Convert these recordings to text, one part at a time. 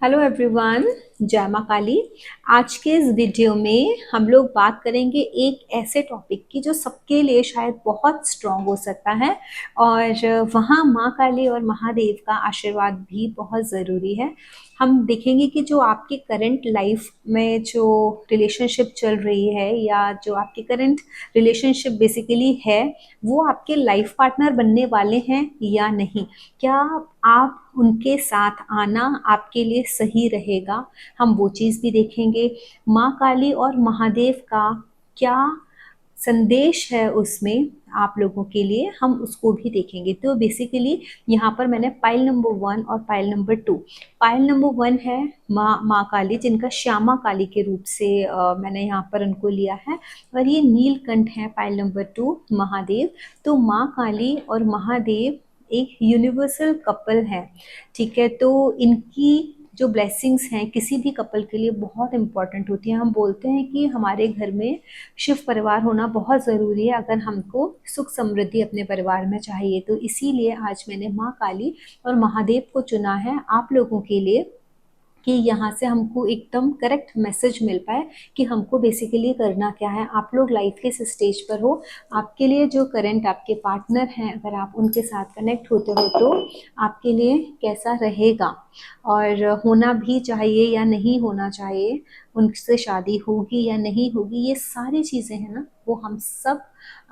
Hello everyone, जय माँ काली। आज के इस वीडियो में हम लोग बात करेंगे एक ऐसे टॉपिक की जो सबके लिए शायद बहुत स्ट्रॉन्ग हो सकता है और वहाँ माँ काली और महादेव का आशीर्वाद भी बहुत ज़रूरी है। हम देखेंगे कि जो आपकी करंट लाइफ में जो रिलेशनशिप चल रही है या जो आपकी करंट रिलेशनशिप बेसिकली है, वो आपके लाइफ पार्टनर बनने वाले हैं या नहीं। क्या आप उनके साथ आना आपके लिए सही रहेगा, हम वो चीज़ भी देखेंगे। माँ काली और महादेव का क्या संदेश है उसमें आप लोगों के लिए, हम उसको भी देखेंगे। तो बेसिकली यहाँ पर मैंने पाइल नंबर 1 और पाइल नंबर 2। पाइल नंबर 1 है माँ काली, जिनका श्यामा काली के रूप से मैंने यहाँ पर उनको लिया है, और ये नीलकंठ है पाइल नंबर 2 महादेव। तो माँ काली और महादेव एक यूनिवर्सल कपल है, ठीक है। तो इनकी जो ब्लेसिंग्स हैं किसी भी कपल के लिए बहुत इंपॉर्टेंट होती हैं। हम बोलते हैं कि हमारे घर में शिव परिवार होना बहुत ज़रूरी है अगर हमको सुख समृद्धि अपने परिवार में चाहिए। तो इसीलिए आज मैंने माँ काली और महादेव को चुना है आप लोगों के लिए, कि यहाँ से हमको एकदम करेक्ट मैसेज मिल पाए कि हमको बेसिकली करना क्या है। आप लोग लाइफ के इस स्टेज पर हो, आपके लिए जो करंट आपके पार्टनर हैं, अगर आप उनके साथ कनेक्ट होते हो तो आपके लिए कैसा रहेगा और होना भी चाहिए या नहीं होना चाहिए, उनसे शादी होगी या नहीं होगी, ये सारी चीज़ें हैं ना, वो हम सब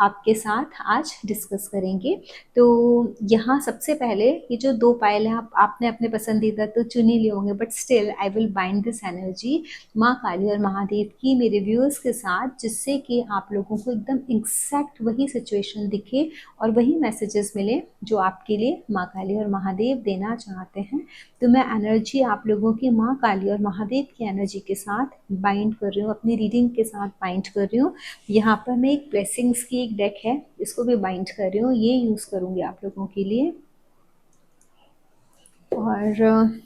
आपके साथ आज डिस्कस करेंगे। तो यहाँ सबसे पहले ये जो दो पायल हैं, आपने अपने पसंदीदा तो चुन ही लिए होंगे, but still I will bind this energy माँ काली और महादेव की मेरे व्यूअर्स के साथ, जिससे कि आप लोगों को एकदम एग्जैक्ट वही सिचुएशन दिखे और वही मैसेजेस मिले जो आपके लिए माँ काली और महादेव देना चाहते हैं। तो मैं एनर्जी आप लोगों की माँ काली और महादेव की एनर्जी के साथ बाइंड कर रही हूँ, अपनी रीडिंग के साथ बाइंड कर रही हूँ। यहाँ पर मैं एक ब्लेसिंग्स की एक डेक है, इसको भी बाइंड कर रही हूँ, ये यूज़ करूँगी आप लोगों के लिए। और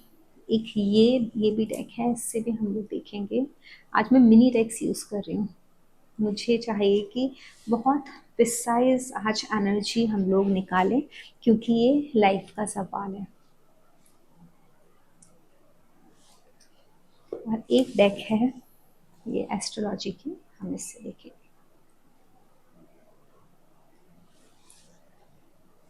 एक ये भी डेक है, इससे भी हम लोग देखेंगे। आज मैं मिनी डेक्स यूज़ कर रही हूँ, मुझे चाहिए कि बहुत प्रिसाइज आज एनर्जी हम लोग निकालें, क्योंकि ये लाइफ का सवाल है। और एक डेक है ये एस्ट्रोलॉजी की, हम इससे देखेंगे।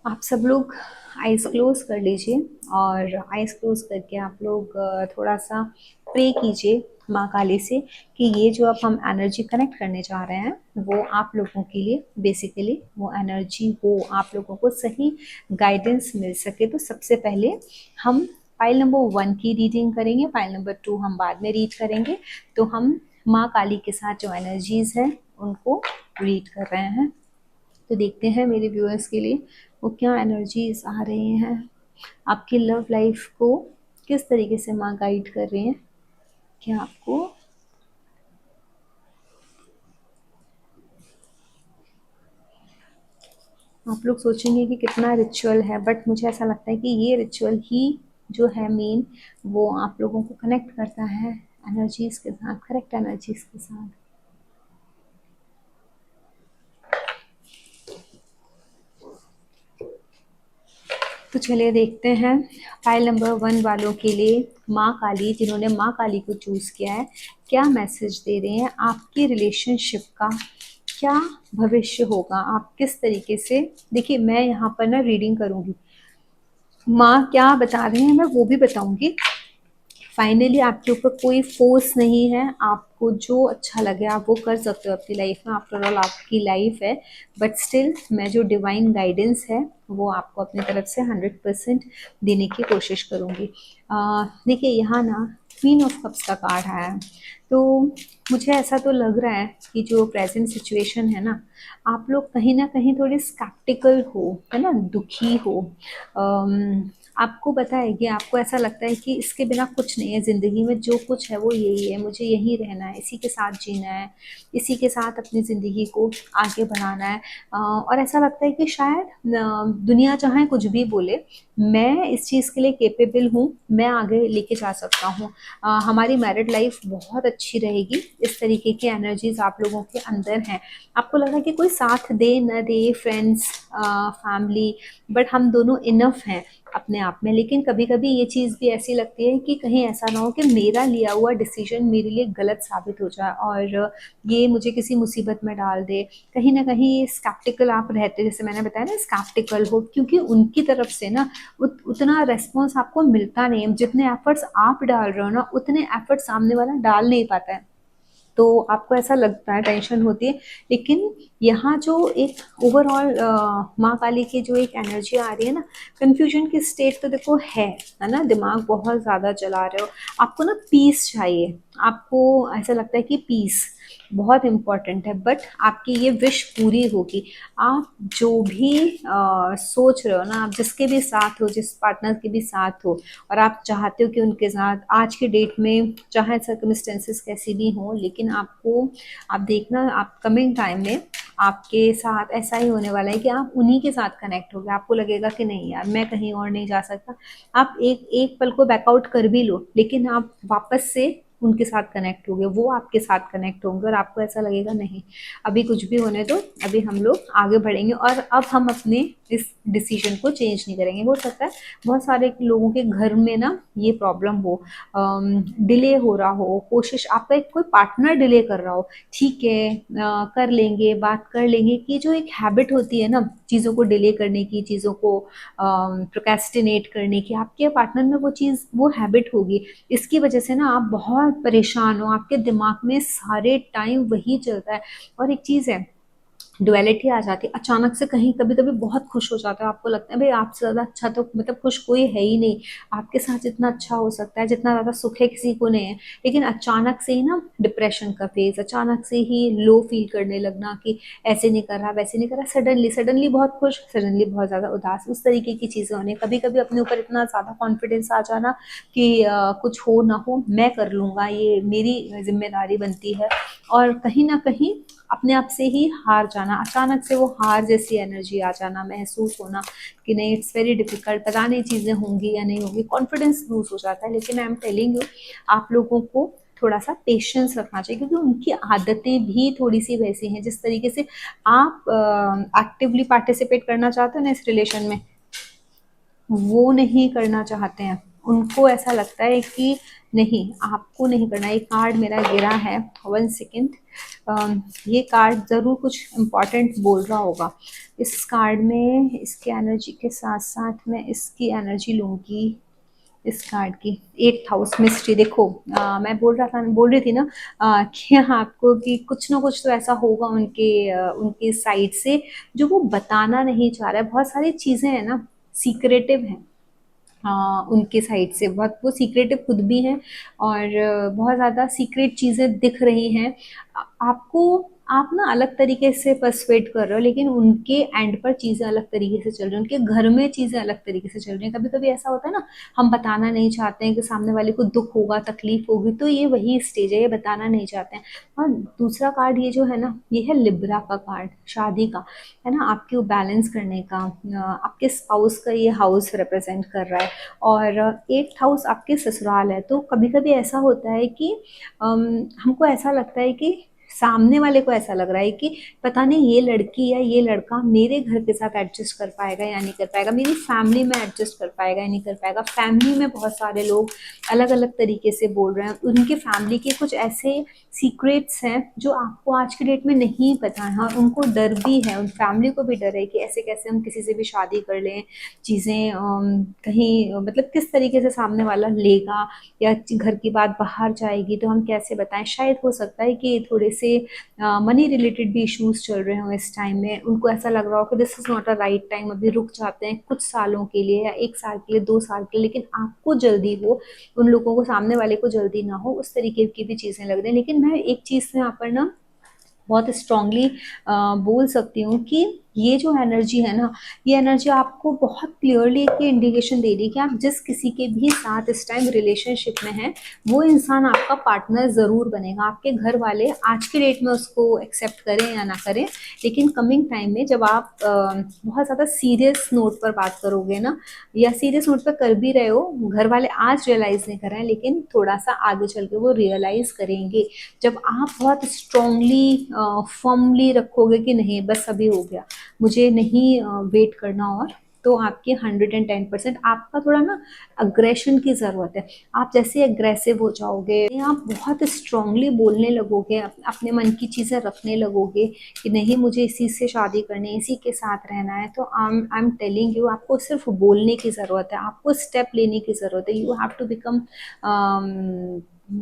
आप सब लोग आइज़ क्लोज कर लीजिए और आइज़ क्लोज करके आप लोग थोड़ा सा प्रे कीजिए माँ काली से कि ये जो अब हम एनर्जी कनेक्ट करने जा रहे हैं वो आप लोगों के लिए बेसिकली वो एनर्जी हो, आप लोगों को सही गाइडेंस मिल सके। तो सबसे पहले हम फाइल नंबर 1 की रीडिंग करेंगे, फाइल नंबर 2 हम बाद में रीड करेंगे। तो हम माँ काली के साथ जो एनर्जीज हैं उनको रीड कर रहे हैं। तो देखते हैं मेरे व्यूअर्स के लिए वो क्या एनर्जीज आ रही हैं, आपकी लव लाइफ को किस तरीके से माँ गाइड कर रही हैं। क्या आपको आप लोग सोचेंगे कि कितना रिचुअल है, बट मुझे ऐसा लगता है कि ये रिचुअल ही जो है मेन, वो आप लोगों को कनेक्ट करता है एनर्जीज के साथ, करेक्ट एनर्जीज के साथ। तो चलिए देखते हैं फाइल नंबर 1 वालों के लिए माँ काली, जिन्होंने माँ काली को चूज़ किया है, क्या मैसेज दे रहे हैं आपकी रिलेशनशिप का, क्या भविष्य होगा, आप किस तरीके से। देखिए मैं यहाँ पर ना रीडिंग करूँगी, माँ क्या बता रहे हैं मैं वो भी बताऊँगी। फाइनली आपके ऊपर कोई फोर्स नहीं है, आपको जो अच्छा लगे आप वो कर सकते हो अपनी लाइफ में, आफ्टर ऑल आपकी लाइफ है। बट स्टिल मैं जो डिवाइन गाइडेंस है वो आपको अपनी तरफ से 100% देने की कोशिश करूँगी। देखिए यहाँ ना क्वीन ऑफ कप्स का कार्ड आया है, तो मुझे ऐसा तो लग रहा है कि जो प्रेजेंट सिचुएशन है ना, आप लोग कहीं ना कहीं थोड़े स्केप्टिकल हो, है ना, दुखी हो। आपको पता है कि आपको ऐसा लगता है कि इसके बिना कुछ नहीं है ज़िंदगी में, जो कुछ है वो यही है, मुझे यहीं रहना है, इसी के साथ जीना है, इसी के साथ अपनी ज़िंदगी को आगे बढ़ाना है। और ऐसा लगता है कि शायद दुनिया चाहे कुछ भी बोले, मैं इस चीज़ के लिए केपेबल हूँ, मैं आगे लेके जा सकता हूँ, हमारी मैरिड लाइफ बहुत अच्छी रहेगी। इस तरीके की एनर्जीज आप लोगों के अंदर हैं। आपको लग रहा है कि कोई साथ दे न दे, फ्रेंड्स, फैमिली, बट हम दोनों इनफ हैं। अपने आप में। लेकिन कभी कभी ये चीज़ भी ऐसी लगती है कि कहीं ऐसा ना हो कि मेरा लिया हुआ डिसीजन मेरे लिए गलत साबित हो जाए और ये मुझे किसी मुसीबत में डाल दे। कहीं ना कहीं स्कैप्टिकल आप रहते, जैसे मैंने बताया ना, स्कैप्टिकल हो, क्योंकि उनकी तरफ से ना उतना रेस्पॉन्स आपको मिलता नहीं है। जितने एफर्ट्स आप डाल रहे हो ना, उतने एफर्ट सामने वाला डाल नहीं पाता है, तो आपको ऐसा लगता है, टेंशन होती है। लेकिन यहाँ जो एक ओवरऑल माँ काली की जो एक एनर्जी आ रही है ना, कंफ्यूजन की स्टेट तो देखो है ना, दिमाग बहुत ज़्यादा चला रहे हो, आपको ना पीस चाहिए, आपको ऐसा लगता है कि पीस बहुत इम्पॉर्टेंट है। बट आपकी ये विश पूरी होगी। आप जो भी सोच रहे हो ना, आप जिसके भी साथ हो, जिस पार्टनर के भी साथ हो, और आप चाहते हो कि उनके साथ आज के डेट में चाहे सर्कमस्टेंसेस कैसी भी हों, लेकिन आपको, आप देखना, आप कमिंग टाइम में आपके साथ ऐसा ही होने वाला है कि आप उन्हीं के साथ कनेक्ट हो गए। आपको लगेगा कि नहीं यार, मैं कहीं और नहीं जा सकता। आप एक एक पल को बैकआउट कर भी लो, लेकिन आप वापस से उनके साथ कनेक्ट होगे, वो आपके साथ कनेक्ट होंगे, और आपको ऐसा लगेगा नहीं, अभी कुछ भी होने दो, अभी हम लोग आगे बढ़ेंगे और अब हम अपने इस डिसीजन को चेंज नहीं करेंगे। हो सकता है बहुत सारे लोगों के घर में ना ये प्रॉब्लम हो, डिले हो रहा हो, कोशिश, आपका एक कोई पार्टनर डिले कर रहा हो, ठीक है कर लेंगे, बात कर लेंगे, कि जो एक हैबिट होती है ना चीज़ों को डिले करने की, चीज़ों को प्रोक्रेस्टिनेट करने की, आपके पार्टनर में वो चीज़, वो हैबिट होगी। इसकी वजह से ना आप बहुत परेशान हो, आपके दिमाग में सारे टाइम वही चलता है। और एक चीज़ है, डुअलिटी आ जाती है अचानक से, कहीं कभी कभी बहुत खुश हो जाता है, आपको लगता है भाई आपसे ज़्यादा अच्छा तो मतलब खुश कोई है ही नहीं, आपके साथ जितना अच्छा हो सकता है, जितना ज़्यादा सुख है किसी को नहीं है। लेकिन अचानक से ही ना डिप्रेशन का फेज, अचानक से ही लो फील करने लगना कि ऐसे नहीं कर रहा, वैसे नहीं कर रहा, सडनली सडनली बहुत खुश, सडनली बहुत ज़्यादा उदास, उस तरीके की चीज़ें होने। कभी कभी अपने ऊपर इतना ज़्यादा कॉन्फिडेंस आ जाना कि कुछ हो ना हो मैं कर लूँगा, ये मेरी जिम्मेदारी बनती है, और कहीं ना कहीं अपने आप से ही हार जाना, अचानक से वो हार जैसी एनर्जी आ जाना, महसूस होना कि नहीं, इट्स वेरी डिफिकल्ट, पता नहीं चीज़ें होंगी या नहीं होंगी, कॉन्फिडेंस लूज हो जाता है। लेकिन आई एम टेलिंग यू, आप लोगों को थोड़ा सा पेशेंस रखना चाहिए, क्योंकि उनकी आदतें भी थोड़ी सी वैसी हैं। जिस तरीके से आप एक्टिवली पार्टिसिपेट करना चाहते हो ना इस रिलेशन में, वो नहीं करना चाहते हैं। उनको ऐसा लगता है कि नहीं, आपको नहीं करना। ये कार्ड मेरा गिरा है, 1 सेकेंड, ये कार्ड ज़रूर कुछ इम्पोर्टेंट बोल रहा होगा। इस कार्ड में, इसके एनर्जी के साथ साथ मैं इसकी एनर्जी लूँगी, इस कार्ड की 8th हाउस मिस्ट्री। देखो मैं बोल रही थी ना कि आपको कि कुछ ना कुछ तो ऐसा होगा उनके साइड से जो वो बताना नहीं चाह रहा है। बहुत सारी चीज़ें हैं ना, सीक्रेटिव हैं, उनके साइड से बहुत, वो सीक्रेटिव खुद भी हैं, और बहुत ज़्यादा सीक्रेट चीज़ें दिख रही हैं आपको। आप ना अलग तरीके से पर्सुएट कर रहे हो, लेकिन उनके एंड पर चीज़ें अलग तरीके से चल रही हैं, उनके घर में चीज़ें अलग तरीके से चल रही हैं। कभी कभी ऐसा होता है ना, हम बताना नहीं चाहते हैं कि सामने वाले को दुख होगा, तकलीफ होगी, तो ये वही स्टेज है, ये बताना नहीं चाहते हैं। और दूसरा कार्ड ये जो है ना, ये है लिब्रा का कार्ड, शादी का, है ना, आपके बैलेंस करने का, आपके स्पाउस का ये हाउस रिप्रेजेंट कर रहा है, और 8th हाउस आपके ससुराल है। तो कभी कभी ऐसा होता है कि हमको ऐसा लगता है कि सामने वाले को ऐसा लग रहा है कि पता नहीं ये लड़की या ये लड़का मेरे घर के साथ एडजस्ट कर पाएगा या नहीं कर पाएगा, मेरी फैमिली में एडजस्ट कर पाएगा या नहीं कर पाएगा। फैमिली में बहुत सारे लोग अलग अलग तरीके से बोल रहे हैं, उनकी फैमिली के कुछ ऐसे सीक्रेट्स हैं जो आपको आज की डेट में नहीं पता है। हाँ, उनको डर भी है, उन फैमिली को भी डर है कि ऐसे कैसे हम किसी से भी शादी कर लें, चीज़ें कहीं मतलब किस तरीके से सामने वाला लेगा, या घर की बात बाहर जाएगी तो हम कैसे बताएं। शायद हो सकता है कि थोड़े से मनी रिलेटेड भी इश्यूज चल रहे हों इस टाइम में, उनको ऐसा लग रहा हो कि this is not a right time, अभी रुक जाते हैं कुछ सालों के लिए, या 1 साल के लिए, 2 साल के लिए। लेकिन आपको जल्दी हो, उन लोगों को, सामने वाले को जल्दी ना हो, उस तरीके की भी चीज़ें लग रही हैं। लेकिन मैं एक चीज़ से यहाँ पर ना बहुत स्ट्रांगली बोल सकती हूँ कि ये जो एनर्जी है ना, ये एनर्जी आपको बहुत क्लियरली एक इंडिकेशन दे रही है कि आप जिस किसी के भी साथ इस टाइम रिलेशनशिप में हैं, वो इंसान आपका पार्टनर ज़रूर बनेगा। आपके घर वाले आज के डेट में उसको एक्सेप्ट करें या ना करें, लेकिन कमिंग टाइम में जब आप बहुत ज़्यादा सीरियस नोट पर बात करोगे ना, या सीरियस नोट पर कर भी रहे हो, घर वाले आज रियलाइज़ नहीं कर रहे हैं, लेकिन थोड़ा सा आगे चल के वो रियलाइज़ करेंगे, जब आप बहुत स्ट्रांगली फर्मली रखोगे कि नहीं बस अभी हो गया, मुझे नहीं वेट करना और तो आपकी 110%। आपका थोड़ा ना अग्रेशन की ज़रूरत है। आप जैसे अग्रेसिव हो जाओगे, आप बहुत स्ट्रांगली बोलने लगोगे, अपने मन की चीज़ें रखने लगोगे कि नहीं मुझे इसी से शादी करनी है, इसी के साथ रहना है, तो आई एम टेलिंग यू, आपको सिर्फ बोलने की ज़रूरत है, आपको स्टेप लेने की ज़रूरत है। यू हैव टू बिकम,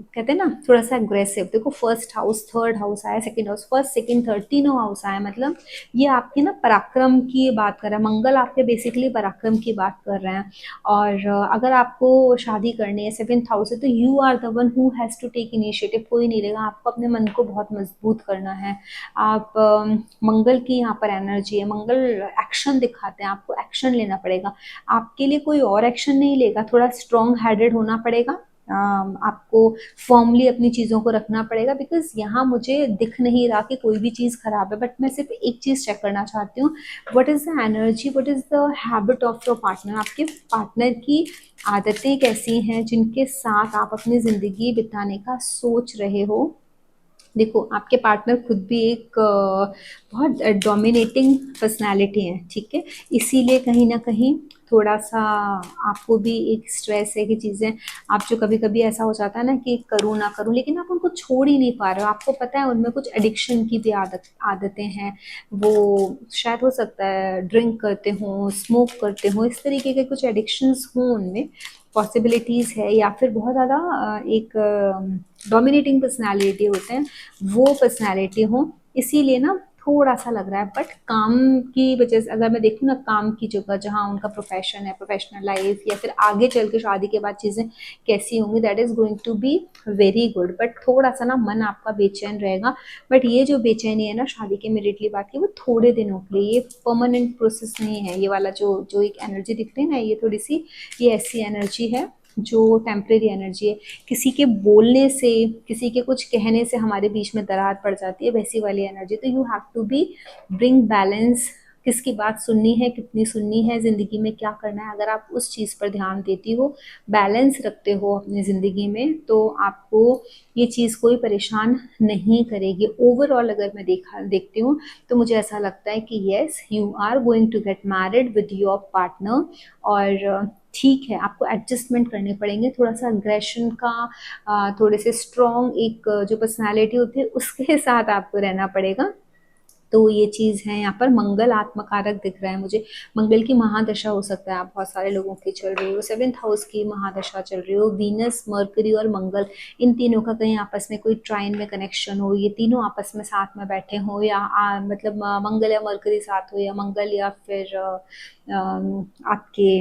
कहते हैं ना, थोड़ा सा अग्रेसिव। देखो फर्स्ट हाउस, थर्ड हाउस आया, second house, first second third तीनों हाउस आया, मतलब ये आपके ना पराक्रम की बात कर रहा है। मंगल आपके बेसिकली पराक्रम की बात कर रहे हैं। और अगर आपको शादी करनी है, सेवेंथ हाउस है, तो you are the one who has to take initiative. कोई नहीं लेगा, आपको अपने मन को बहुत मजबूत करना है। आप मंगल की यहाँ पर एनर्जी है, मंगल एक्शन दिखाते हैं, आपको एक्शन लेना पड़ेगा। आपके लिए कोई और एक्शन नहीं लेगा, थोड़ा स्ट्रॉन्ग हेडेड होना पड़ेगा। आपको फॉर्मली अपनी चीज़ों को रखना पड़ेगा, बिकॉज यहाँ मुझे दिख नहीं रहा कि कोई भी चीज़ खराब है, बट मैं सिर्फ एक चीज़ चेक करना चाहती हूँ, what is the energy, what is the habit of your partner. आपके पार्टनर की आदतें कैसी हैं जिनके साथ आप अपनी ज़िंदगी बिताने का सोच रहे हो। देखो आपके पार्टनर खुद भी एक बहुत डोमिनेटिंग पर्सनालिटी है, ठीक है, इसीलिए कहीं ना कहीं थोड़ा सा आपको भी एक स्ट्रेस है कि चीज़ें, आप जो कभी कभी ऐसा हो जाता है ना कि करूँ ना करूँ, लेकिन आप उनको छोड़ ही नहीं पा रहे हो। आपको पता है उनमें कुछ एडिक्शन की भी आदतें हैं। वो शायद हो सकता है ड्रिंक करते हों, स्मोक करते हों, इस तरीके के कुछ एडिक्शंस हों उनमें, पॉसिबिलिटीज़ है। या फिर बहुत ज़्यादा एक डोमिनेटिंग पर्सनालिटी होते हैं, वो पर्सनालिटी हो, इसीलिए ना थोड़ा सा लग रहा है। बट काम की वजह से अगर मैं देखूँ ना, काम की जगह जहाँ उनका प्रोफेशन है, प्रोफेशनल लाइफ, या फिर आगे चल के शादी के बाद चीज़ें कैसी होंगी, that is going to be very good. But थोड़ा सा ना मन आपका बेचैन रहेगा। बट ये जो बेचैनी है ना शादी के इमीडिएटली बाद की, वो थोड़े दिनों के लिए, ये परमानेंट प्रोसेस नहीं है। ये वाला जो जो एक एनर्जी दिख रही है ना, ये थोड़ी सी, ये ऐसी एनर्जी है जो टेम्परेरी एनर्जी है। किसी के बोलने से, किसी के कुछ कहने से हमारे बीच में दरार पड़ जाती है, वैसी वाली एनर्जी। तो you have to be bring balance, किसकी बात सुननी है, कितनी सुननी है, ज़िंदगी में क्या करना है। अगर आप उस चीज़ पर ध्यान देती हो, बैलेंस रखते हो अपनी ज़िंदगी में, तो आपको ये चीज़ कोई परेशान नहीं करेगी। ओवरऑल अगर मैं देखती हूँ तो मुझे ऐसा लगता है कि yes, you are going to get married with your partner. और ठीक है, आपको एडजस्टमेंट करने पड़ेंगे, थोड़ा सा अग्रेशन का, थोड़े से स्ट्रॉन्ग एक जो पर्सनालिटी होती है उसके साथ आपको रहना पड़ेगा। तो ये चीज़ है। यहाँ पर मंगल आत्मकारक दिख रहा है मुझे, मंगल की महादशा हो सकता है आप बहुत सारे लोगों की चल रही हो, सेवेंथ हाउस की महादशा चल रही हो, वीनस, मर्करी और मंगल, इन तीनों का कहीं आपस में कोई ट्राइन में कनेक्शन हो, ये तीनों आपस में साथ में बैठे हो, या मतलब मंगल या मर्करी साथ हो, या मंगल या फिर आपके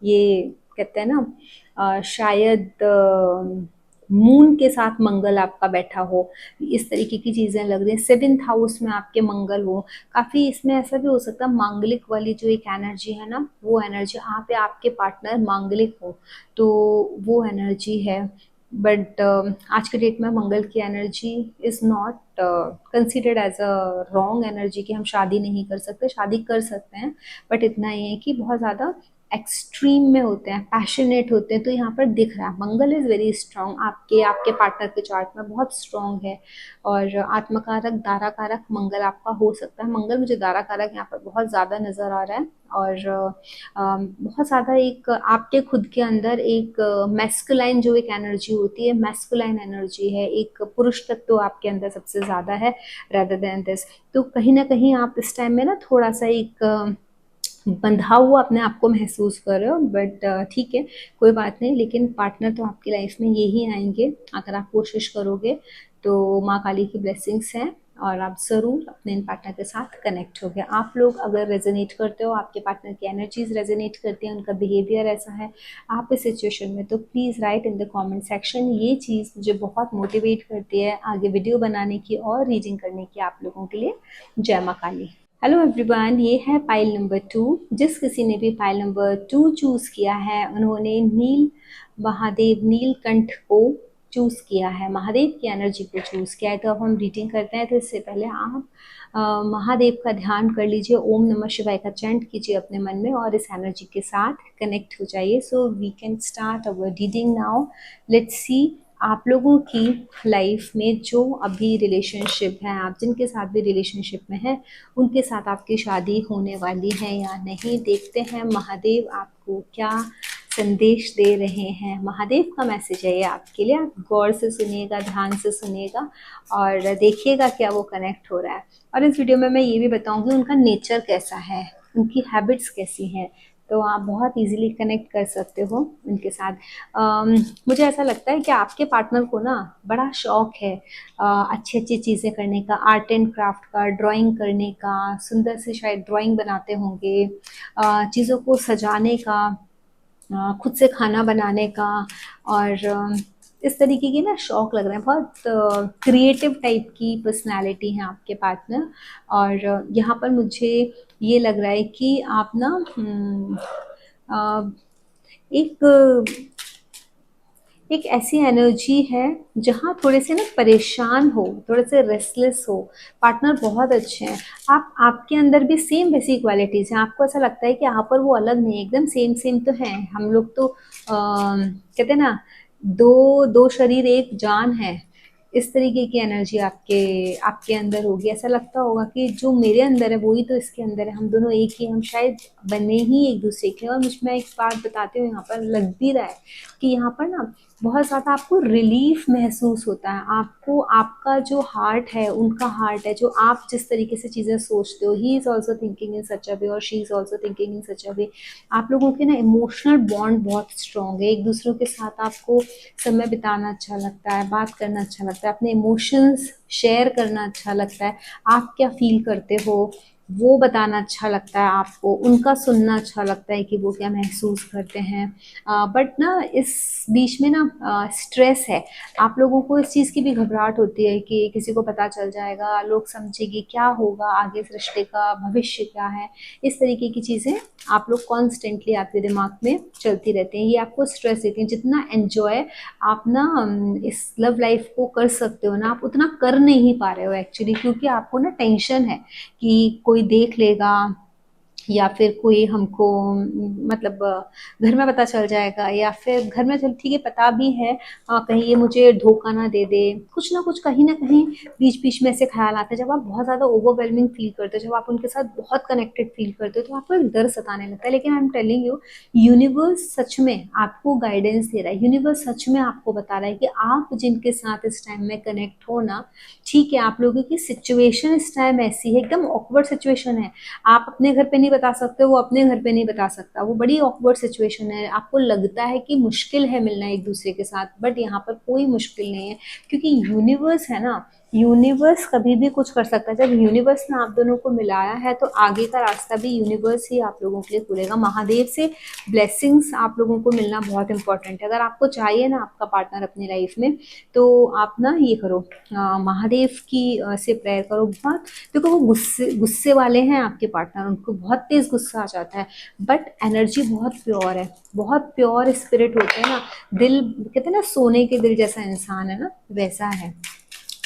ये कहते हैं ना, शायद मून के साथ मंगल आपका बैठा हो, इस तरीके की चीज़ें लग रही हैं। सेवेंथ हाउस में आपके मंगल हो, काफ़ी इसमें ऐसा भी हो सकता है मांगलिक वाली जो एक एनर्जी है ना, वो एनर्जी यहाँ पे आपके पार्टनर मांगलिक हो, तो वो एनर्जी है। बट आज के डेट में मंगल की energy is not considered as a wrong energy कि हम शादी नहीं कर सकते, शादी कर सकते हैं। बट इतना ही है कि बहुत ज़्यादा एक्सट्रीम में होते हैं, पैशनेट होते हैं। तो यहाँ पर दिख रहा है मंगल इज़ वेरी स्ट्रांग, आपके आपके पार्टनर के चार्ट में बहुत स्ट्रांग है। और आत्मकारक, दाराकारक मंगल आपका हो सकता है। मंगल मुझे दाराकारक यहाँ पर बहुत ज़्यादा नज़र आ रहा है। और बहुत ज़्यादा एक आपके खुद के अंदर एक मैस्कुलाइन जो एक एनर्जी होती है, मैस्कुलाइन एनर्जी है, एक पुरुष तत्व आपके अंदर सबसे ज़्यादा है रेदर देन दिस। तो कहीं ना कहीं आप इस टाइम में ना थोड़ा सा एक बंधा हुआ अपने आप को महसूस कर रहे हो। बट ठीक है, कोई बात नहीं, लेकिन पार्टनर तो आपकी लाइफ में यही आएंगे अगर आप कोशिश करोगे। तो माँ काली की ब्लेसिंग्स हैं, और आप ज़रूर अपने इन पार्टनर के साथ कनेक्ट हो गए। आप लोग अगर रेजोनेट करते हो, आपके पार्टनर की एनर्जीज रेजोनेट करती हैं, उनका बिहेवियर ऐसा है आप इस सिचुएशन में, तो please write in the comment section. ये चीज़ मुझे बहुत मोटिवेट करती है आगे वीडियो बनाने की और रीडिंग करने की आप लोगों के लिए। जय माँ काली। हेलो एवरीवन, ये है पाइल नंबर 2। जिस किसी ने भी पाइल नंबर 2 चूज़ किया है, उन्होंने नील महादेव, नीलकंठ को चूज़ किया है, महादेव की एनर्जी को चूज़ किया है। तो अब हम रीडिंग करते हैं। तो इससे पहले आप महादेव का ध्यान कर लीजिए, ओम नमः शिवाय का चैंट कीजिए अपने मन में, और इस एनर्जी के साथ कनेक्ट हो जाइए। So we can start our reading now. Let's see आप लोगों की लाइफ में जो अभी रिलेशनशिप है, आप जिनके साथ भी रिलेशनशिप में हैं, उनके साथ आपकी शादी होने वाली है या नहीं। देखते हैं महादेव आपको क्या संदेश दे रहे हैं। महादेव का मैसेज है ये आपके लिए, आप गौर से सुनिएगा, ध्यान से सुनिएगा और देखिएगा क्या वो कनेक्ट हो रहा है। और इस वीडियो में मैं ये भी बताऊंगी उनका नेचर कैसा है, उनकी हैबिट्स कैसी हैं, तो आप बहुत इजीली कनेक्ट कर सकते हो उनके साथ। मुझे ऐसा लगता है कि आपके पार्टनर को ना बड़ा शौक है अच्छी अच्छी चीज़ें करने का, आर्ट एंड क्राफ्ट का, ड्राइंग करने का, सुंदर से शायद ड्राइंग बनाते होंगे, चीज़ों को सजाने का, खुद से खाना बनाने का, और इस तरीके की ना शौक लग रहे हैं। बहुत क्रिएटिव टाइप की पर्सनालिटी है आपके पार्टनर। और यहाँ पर मुझे ये लग रहा है कि आप ना एक एक ऐसी एनर्जी है जहाँ थोड़े से ना परेशान हो, थोड़े से रेस्टलेस हो। पार्टनर बहुत अच्छे हैं, आप आपके अंदर भी सेम वैसी क्वालिटीज़ हैं। आपको ऐसा लगता है कि यहाँ पर वो अलग नहीं है, एकदम सेम सेम तो हैं हम लोग। तो कहते हैं ना, दो दो शरीर एक जान है, इस तरीके की एनर्जी आपके आपके अंदर होगी। ऐसा लगता होगा कि जो मेरे अंदर है वही तो इसके अंदर है, हम दोनों एक ही, हम शायद बने ही एक दूसरे के। और मुझ में एक बात बताती हूँ, यहाँ पर लग भी रहा है कि यहाँ पर ना बहुत ज़्यादा आपको रिलीफ महसूस होता है। आपको आपका जो हार्ट है, उनका हार्ट है, जो आप जिस तरीके से चीज़ें सोचते हो, he is also thinking in such a way और she is also thinking in such a way. आप लोगों के ना इमोशनल बॉन्ड बहुत स्ट्रॉन्ग है, एक दूसरों के साथ आपको समय बिताना अच्छा लगता है, बात करना अच्छा लगता है, अपने इमोशंस शेयर करना अच्छा लगता है। आप क्या फील करते हो वो बताना अच्छा लगता है आपको, उनका सुनना अच्छा लगता है कि वो क्या महसूस करते हैं। बट ना इस बीच में ना स्ट्रेस है, आप लोगों को इस चीज़ की भी घबराहट होती है कि किसी को पता चल जाएगा, लोग समझेंगे, क्या होगा आगे, इस रिश्ते का भविष्य क्या है। इस तरीके की चीज़ें आप लोग कॉन्स्टेंटली आपके दिमाग में चलती रहती हैं, ये आपको स्ट्रेस देती हैं। जितना एन्जॉय आप ना इस लव लाइफ को कर सकते हो ना, आप उतना कर नहीं पा रहे हो एक्चुअली, क्योंकि आपको ना टेंशन है कि कोई देख लेगा या फिर कोई हमको मतलब घर में पता चल जाएगा, या फिर घर में चल ठीक है पता भी है, कहीं ये मुझे धोखा ना दे दे, कुछ ना कुछ कहीं ना कहीं बीच बीच में ऐसे ख्याल आते हैं। जब आप बहुत ज़्यादा ओवरवेलमिंग फील करते हो, जब आप उनके साथ बहुत कनेक्टेड फील करते हो, तो आपको एक डर सताने लगता है। लेकिन I am telling you, universe सच में आपको गाइडेंस दे रहा है, यूनिवर्स सच में आपको बता रहा है कि आप जिनके साथ इस टाइम में कनेक्ट हो ना, ठीक है, आप लोगों की सिचुएशन इस टाइम ऐसी है, एकदम ऑकवर्ड सिचुएशन है। आप अपने घर पे नहीं बता सकते, वो अपने घर पे नहीं बता सकता, वो बड़ी ऑकवर्ड सिचुएशन है। आपको लगता है कि मुश्किल है मिलना एक दूसरे के साथ, बट यहाँ पर कोई मुश्किल नहीं है, क्योंकि यूनिवर्स है ना, यूनिवर्स कभी भी कुछ कर सकता है। जब यूनिवर्स ने आप दोनों को मिलाया है तो आगे का रास्ता भी यूनिवर्स ही आप लोगों के लिए खुलेगा। महादेव से ब्लेसिंग्स आप लोगों को मिलना बहुत इंपॉर्टेंट है। अगर आपको चाहिए ना आपका पार्टनर अपनी लाइफ में, तो आप ना ये करो, महादेव की से प्रेयर करो। बहुत देखो, वो गुस्से गुस्से वाले हैं आपके पार्टनर, उनको बहुत तेज गुस्सा आ जाता है, बट एनर्जी बहुत प्योर है, बहुत प्योर स्पिरिट होते हैं ना। दिल कहते हैं ना, सोने के दिल जैसा इंसान है ना, वैसा है।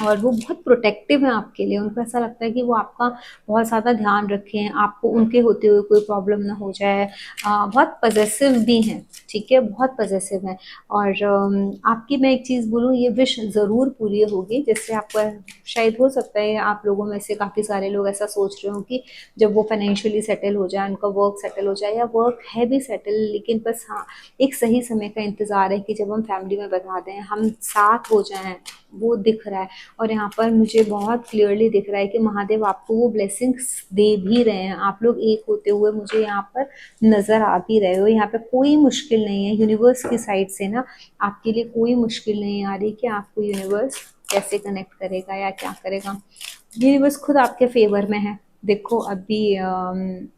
और वो बहुत प्रोटेक्टिव है आपके लिए, उनको ऐसा लगता है कि वो आपका बहुत ज़्यादा ध्यान रखें, आपको उनके होते हुए कोई प्रॉब्लम ना हो जाए। बहुत पजेसिव भी हैं, ठीक है, बहुत पजेसिव हैं। और आपकी मैं एक चीज़ बोलूँ, ये विश ज़रूर पूरी होगी, जिससे आपको शायद हो सकता है आप लोगों में से काफ़ी सारे लोग ऐसा सोच रहे हो कि जब वो फाइनेंशियली सेटल हो जाए, उनका वर्क सेटल हो जाए, या वर्क है भी सेटल, लेकिन बस हाँ एक सही समय का इंतज़ार है कि जब हम फैमिली में बता दें, हम साथ हो जाएं, वो दिख रहा है। और यहाँ पर मुझे बहुत क्लियरली दिख रहा है कि महादेव आपको वो ब्लेसिंग्स दे भी रहे हैं। आप लोग एक होते हुए मुझे यहाँ पर नज़र आ भी रहे हो। यहाँ पे कोई मुश्किल नहीं है, यूनिवर्स की साइड से ना आपके लिए कोई मुश्किल नहीं आ रही कि आपको यूनिवर्स कैसे कनेक्ट करेगा या क्या करेगा। यूनिवर्स खुद आपके फेवर में है। देखो अभी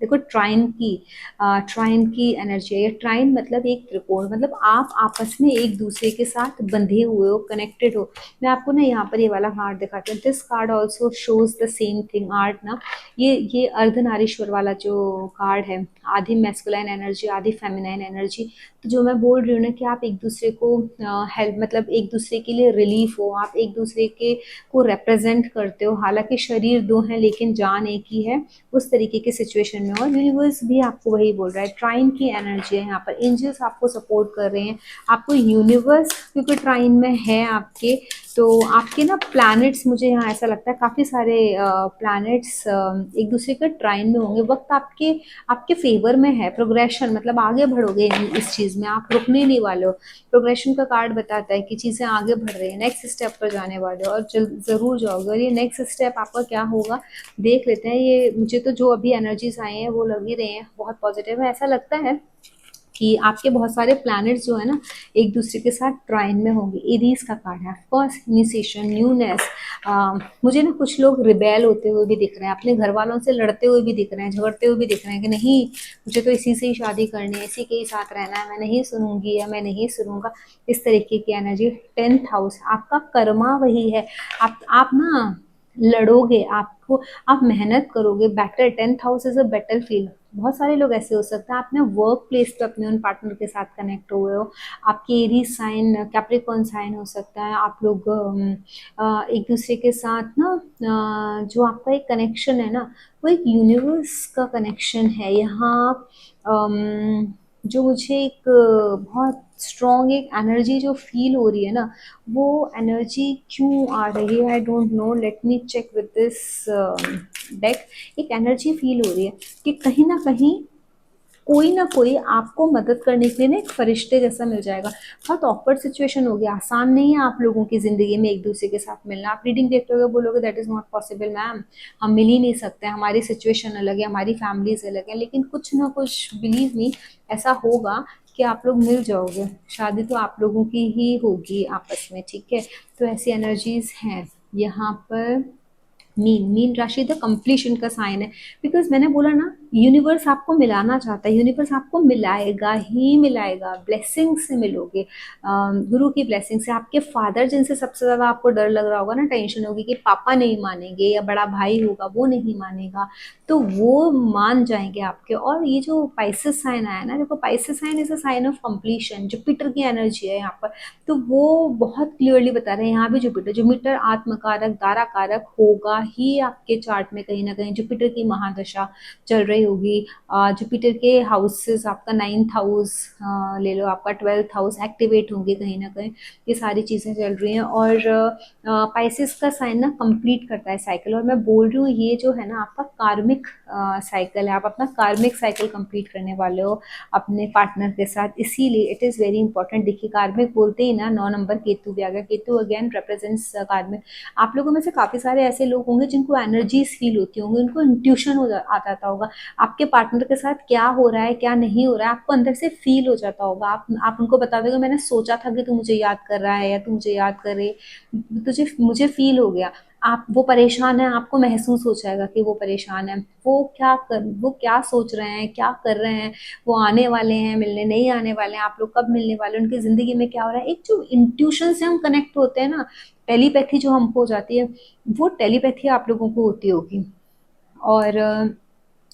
देखो ट्राइन की एनर्जी है। ये ट्राइन मतलब एक त्रिकोण, मतलब आप आपस में एक दूसरे के साथ बंधे हुए हो, कनेक्टेड हो। मैं आपको ना यहाँ पर ये वाला कार्ड दिखाती हूँ। This card also shows the same thing. Art ना, ये अर्धनारीश्वर वाला जो कार्ड है, आधी मैस्कुलाइन एनर्जी आधी फेमिनाइन एनर्जी। तो जो मैं बोल रही हूँ ना कि आप एक दूसरे को हेल्प, मतलब एक दूसरे के लिए रिलीफ हो, आप एक दूसरे के को रिप्रेजेंट करते हो। हालांकि शरीर दो हैं लेकिन जान एक ही की है उस तरीके की सिचुएशन में। और यूनिवर्स भी आपको वही बोल रहा है, ट्राइन की एनर्जी है यहाँ पर, एंजल्स आपको सपोर्ट कर रहे हैं। आपको यूनिवर्स क्योंकि ट्राइन में है आपके, तो आपके ना प्लैनेट्स, मुझे यहाँ ऐसा लगता है काफ़ी सारे प्लैनेट्स एक दूसरे के ट्राइन में होंगे। वक्त आपके आपके फेवर में है, प्रोग्रेशन मतलब आगे बढ़ोगे इस चीज़ में, आप रुकने नहीं वाले हो। प्रोग्रेशन का कार्ड बताता है कि चीज़ें आगे बढ़ रही है, नेक्स्ट स्टेप पर जाने वाले हो और ज़रूर जाओगे। और ये नेक्स्ट स्टेप आपका क्या होगा देख लेते हैं। ये मुझे तो जो अभी एनर्जीज आई हैं वो लग ही रही हैं बहुत पॉजिटिव है। ऐसा लगता है कि आपके बहुत सारे प्लैनेट्स जो है ना एक दूसरे के साथ ट्राइन में होंगे। एरीज का कार्ड है, ऑफकोर्स इनिशिएशन, न्यूनेस। मुझे ना कुछ लोग रिबेल होते हुए भी दिख रहे हैं, अपने घर वालों से लड़ते हुए भी दिख रहे हैं, झगड़ते हुए भी दिख रहे हैं कि नहीं मुझे तो इसी से ही शादी करनी है, इसी के ही साथ रहना है, मैं नहीं सुनूंगी या मैं नहीं सुनूंगा। इस तरीके की एनर्जी। 10th हाउस आपका कर्मा वही है। आप ना लड़ोगे, आपको आप मेहनत करोगे, battle. 10th house is a battle field. बहुत सारे लोग ऐसे हो सकते हैं आपने वर्क प्लेस पे अपने उन पार्टनर के साथ कनेक्ट हुए हो। आपके एरीज साइन, कैप्रिकॉर्न साइन हो सकता है। आप लोग एक दूसरे के साथ ना जो आपका एक कनेक्शन है ना वो एक यूनिवर्स का कनेक्शन है यहाँ। जो मुझे एक बहुत स्ट्रॉन्ग एक एनर्जी जो फील हो रही है ना, वो एनर्जी क्यों आ रही है I don't know, let me check with this deck. एक एनर्जी फील हो रही है कि कहीं ना कोई आपको मदद करने के लिए ना एक फरिश्ते जैसा मिल जाएगा। बहुत ऑकवर्ड सिचुएशन हो गया, आसान नहीं है आप लोगों की ज़िंदगी में एक दूसरे के साथ मिलना। आप रीडिंग देखते हो बोलोगे that is not possible ma'am, हम मिल ही नहीं सकते, हमारी सिचुएशन अलग है, हमारी फैमिलीज अलग है। लेकिन कुछ ना कुछ, बिलीव मी, ऐसा होगा कि आप लोग मिल जाओगे। शादी तो आप लोगों की ही होगी आपस में, ठीक है। तो ऐसी एनर्जीज हैं यहाँ पर। मीन राशि द कंप्लीशन का साइन है। बिकॉज मैंने बोला ना यूनिवर्स आपको मिलाना चाहता है, यूनिवर्स आपको मिलाएगा ही मिलाएगा। ब्लेसिंग से मिलोगे, गुरु की ब्लेसिंग से। आपके फादर जिनसे सबसे ज़्यादा आपको डर लग रहा होगा ना, टेंशन होगी कि पापा नहीं मानेंगे या बड़ा भाई होगा वो नहीं मानेगा, तो वो मान जाएंगे आपके। और ये जो पाइसेस साइन आया ना, देखो Pisces sign is a sign of completion, Jupiter की एनर्जी है यहाँ पर। तो वो बहुत क्लियरली बता रहे हैं यहाँ भी, जुपिटर जुपिटर आत्मकारक दारा कारक होगा ही आपके चार्ट में। कहीं ना कहीं जुपिटर की महादशा चल रही होगी। जुपिटर के हाउसेस, आपका 9th हाउस ले लो, आपका 12th हाउस एक्टिवेट होंगे कहीं ना कहीं। ये सारी चीज़ें चल रही हैं। और पाइसेस का साइन ना कंप्लीट करता है साइकिल। और मैं बोल रही हूँ ये जो है ना आपका कार्मिक साइकिल है, आप अपना कार्मिक साइकिल कंप्लीट करने वाले हो अपने पार्टनर के साथ। इसीलिए इट इज़ वेरी इंपॉर्टेंट। देखिए कार्मिक बोलते ही ना 9 नंबर केतु भी आ गया। केतु अगेन रिप्रेजेंट्स कार्मिक। आप लोगों में से काफ़ी सारे ऐसे लोग होंगे जिनको एनर्जीज फील होती होंगी, उनको इंट्यूशन आ जाता होगा आपके पार्टनर के साथ क्या हो रहा है क्या नहीं हो रहा है, आपको अंदर से फील हो जाता होगा। आप उनको बता दोगे मैंने सोचा था कि तू मुझे याद कर रहा है या तू मुझे याद करे, तुझे मुझे फील हो गया। आप वो परेशान है, आपको महसूस हो जाएगा कि वो परेशान है। वो क्या सोच रहे हैं, क्या कर रहे हैं, वो आने वाले हैं मिलने, नहीं आने वाले हैं, आप लोग कब मिलने वाले हैं, उनकी जिंदगी में क्या हो रहा है। एक जो इंट्यूशन से हम कनेक्ट होते हैं ना, टेलीपैथी जो हमको हो जाती है, वो टेलीपैथी आप लोगों को होती होगी। और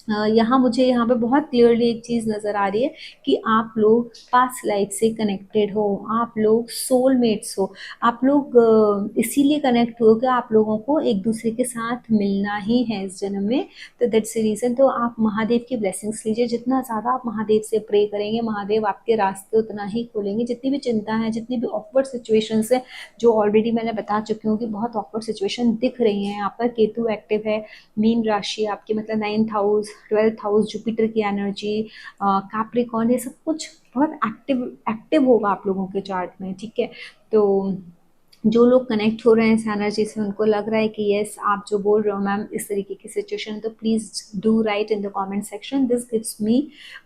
यहाँ मुझे यहाँ पे बहुत क्लियरली एक चीज़ नज़र आ रही है कि आप लोग पास्ट लाइफ से कनेक्टेड हो, आप लोग सोलमेट्स हो। आप लोग इसीलिए कनेक्ट हो कि आप लोगों को एक दूसरे के साथ मिलना ही है इस जन्म में। तो दैट्स द रीज़न। तो आप महादेव की ब्लेसिंग्स लीजिए। जितना ज़्यादा आप महादेव से प्रे करेंगे, महादेव आपके रास्ते उतना ही खोलेंगे। जितनी भी चिंता है, जितनी भी ऑकवर्ड सिचुएशंस है, जो ऑलरेडी मैंने बता चुकी हूँ कि बहुत ऑकवर्ड सिचुएशन दिख रही हैं, यहाँ पर केतु एक्टिव है, मीन राशि आपकी, मतलब 9th house, 12th house, Jupiter की एनर्जी, कैप्रिकॉर्न, ये सब कुछ बहुत एक्टिव एक्टिव होगा आप लोगों के चार्ट में, ठीक है। तो जो लोग कनेक्ट हो रहे हैं इस एनर्जी से, उनको लग रहा है कि यस आप जो बोल रहे हो मैम इस तरीके की सिचुएशन, तो please do right in the comment section. This gives me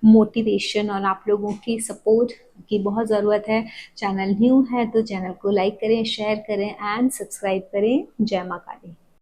motivation और आप लोगों की सपोर्ट की बहुत ज़रूरत है। चैनल न्यू है तो चैनल को लाइक करें, शेयर करें एंड सब्सक्राइब करें। जय मां काली।